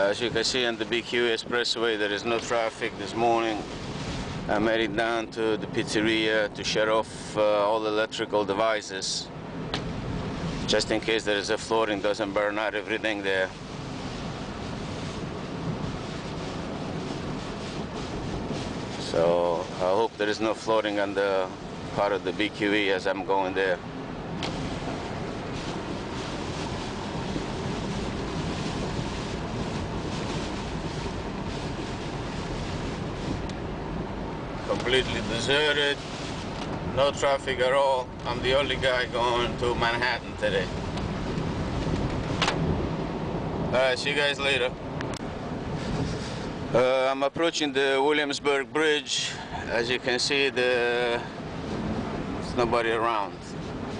As you can see on the BQ Expressway, there is no traffic this morning. I'm heading down to the pizzeria to shut off all electrical devices, just in case there is a flooding, doesn't burn out everything there. So I hope there is no flooding on the part of the BQE as I'm going there. Completely deserted, no traffic at all. I'm the only guy going to Manhattan today. Alright, see you guys later. I'm approaching the Williamsburg Bridge. As you can see, there's nobody around.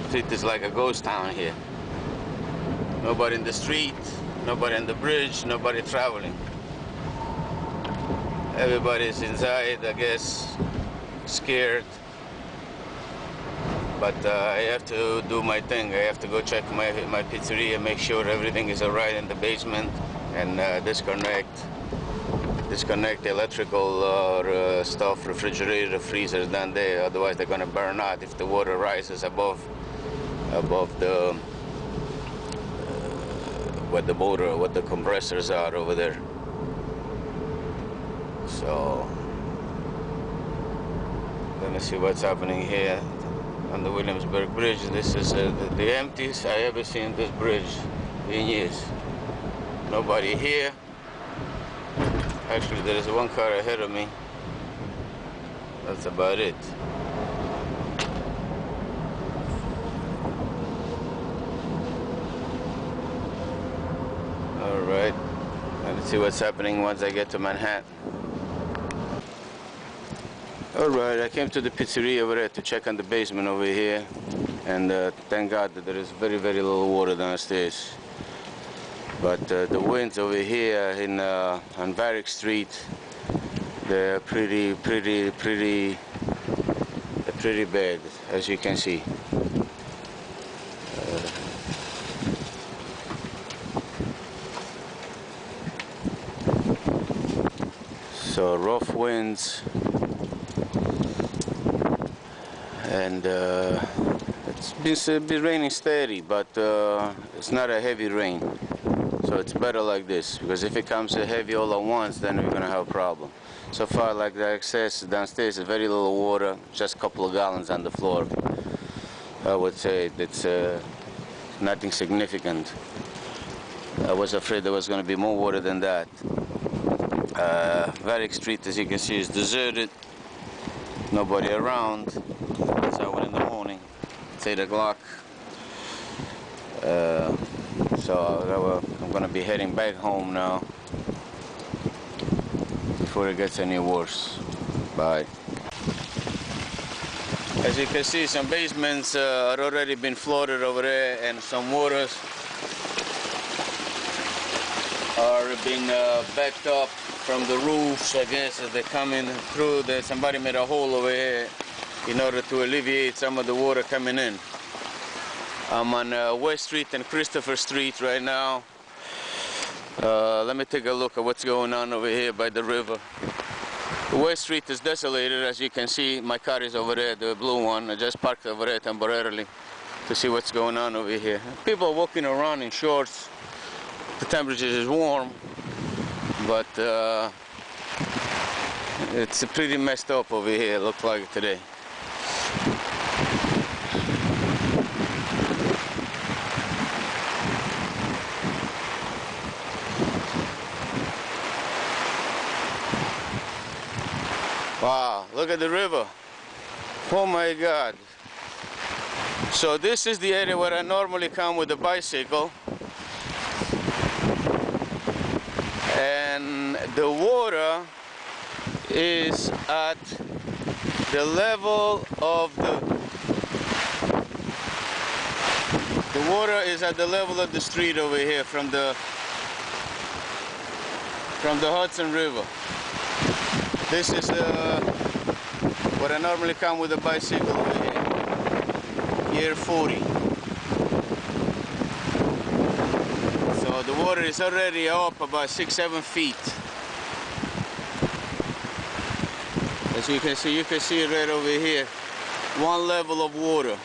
The street is like a ghost town here. Nobody in the street, nobody on the bridge, nobody traveling. Everybody's inside, I guess, scared. But I have to do my thing. I have to go check my pizzeria, make sure everything is alright in the basement, and disconnect electrical stuff, refrigerator, freezers down there. Otherwise, they're gonna burn out if the water rises above the what the compressors are over there. So let me see what's happening here on the Williamsburg Bridge. This is the emptiest I ever seen this bridge in years. Nobody here. Actually, there is one car ahead of me. That's about it. All right. Let's see what's happening once I get to Manhattan. Alright, I came to the pizzeria over there to check on the basement over here, and thank God that there is very little water downstairs. But the winds over here on Varick Street, they're pretty bad, as you can see. So rough winds. And it's been raining steady, but it's not a heavy rain, so it's better like this, because if it comes heavy all at once, then we're gonna have a problem. So far, like the access downstairs is very little water, just a couple of gallons on the floor. I would say it's nothing significant. I was afraid there was going to be more water than that. Varick Street, as you can see, is deserted, nobody around. It's hour in the morning, it's 8 o'clock. So I'm gonna be heading back home now before it gets any worse. Bye. As you can see, some basements had already been flooded over there, and some waters are being backed up from the roofs. I guess as they're coming through, somebody made a hole over here in order to alleviate some of the water coming in. I'm on West Street and Christopher Street right now. Let me take a look at what's going on over here by the river. West Street is desolated, as you can see. My car is over there, the blue one. I just parked over there temporarily to see what's going on over here. People are walking around in shorts. The temperature is warm, but it's pretty messed up over here, looks like today. Wow, look at the river. Oh my God. So this is the area where I normally come with a bicycle. And the water is at the level of the water is at the level of the street over here from the Hudson River. This is where I normally come with a bicycle over here, year 40. So So the water is already up about 6-7 feet. As you can see it right over here. One level of water.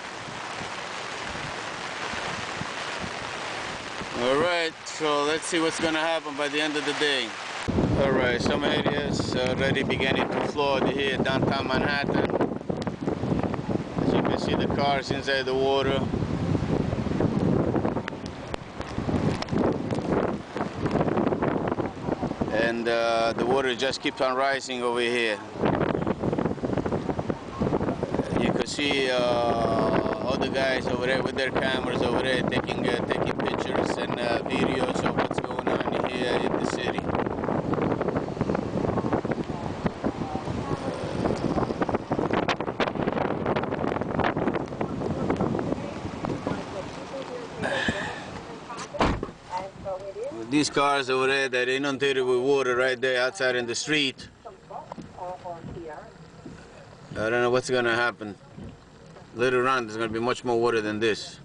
Alright, so let's see what's gonna happen by the end of the day. Alright, some areas already beginning to flood here downtown Manhattan. As you can see the cars inside the water. And the water just keeps on rising over here. You can see other guys over there with their cameras over there taking pictures and videos of what's going on here in the city. These cars over there that inundated with water right there outside in the street. I don't know what's gonna happen. Later on there's gonna be much more water than this.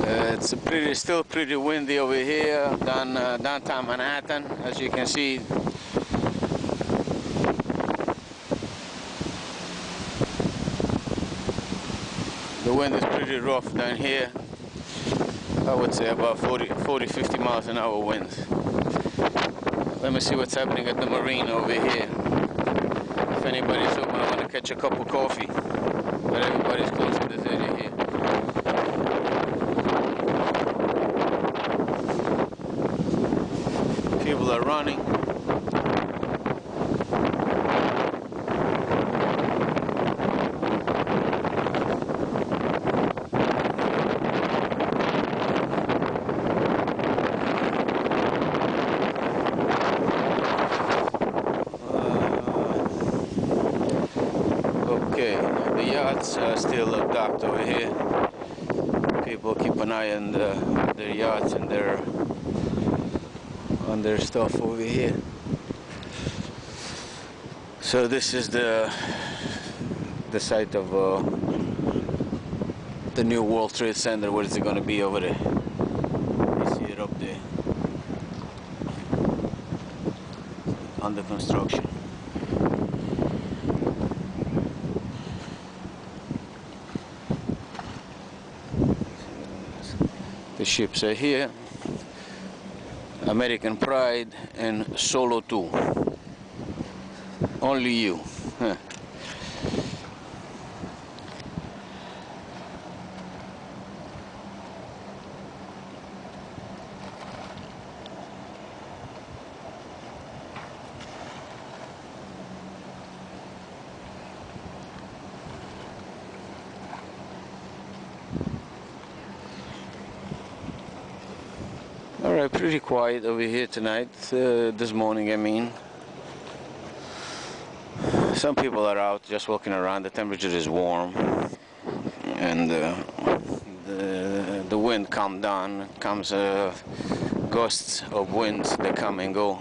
It's still pretty windy over here downtown Manhattan, as you can see. The wind is pretty rough down here. I would say about 40-50 miles an hour winds. Let me see what's happening at the marina over here. If anybody's open, I want to catch a cup of coffee. But everybody's close in this area here. People are running. Okay, the yachts are still docked over here. People keep an eye on their yachts and on their stuff over here. So this is the site of the new World Trade Center. Where is it going to be over there? You see it up there, under construction. The ships are here. American Pride and Solo 2. Only you. Huh. Alright, pretty quiet over here tonight, this morning I mean. Some people are out just walking around. The temperature is warm and the wind calmed down. Comes gusts of winds that come and go.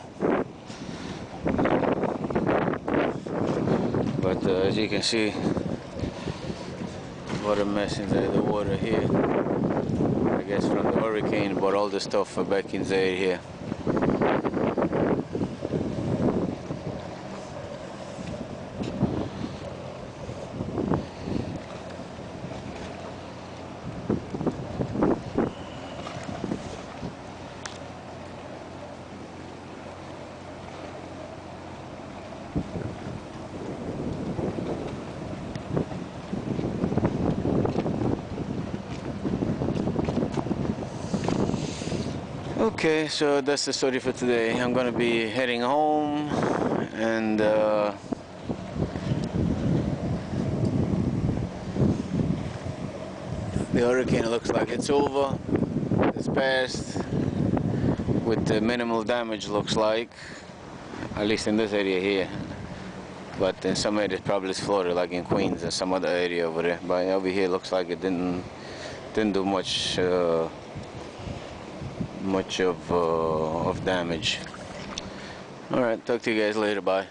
But as you can see, what a mess inside the water here. I guess from the hurricane, but all the stuff back inside here. Okay, so that's the story for today. I'm gonna be heading home, and the hurricane looks like it's over. It's passed with the minimal damage, looks like, at least in this area here. But in some areas probably it's flooded, like in Queens and some other area over there. But over here looks like it didn't do much of damage. All right, talk to you guys later. Bye.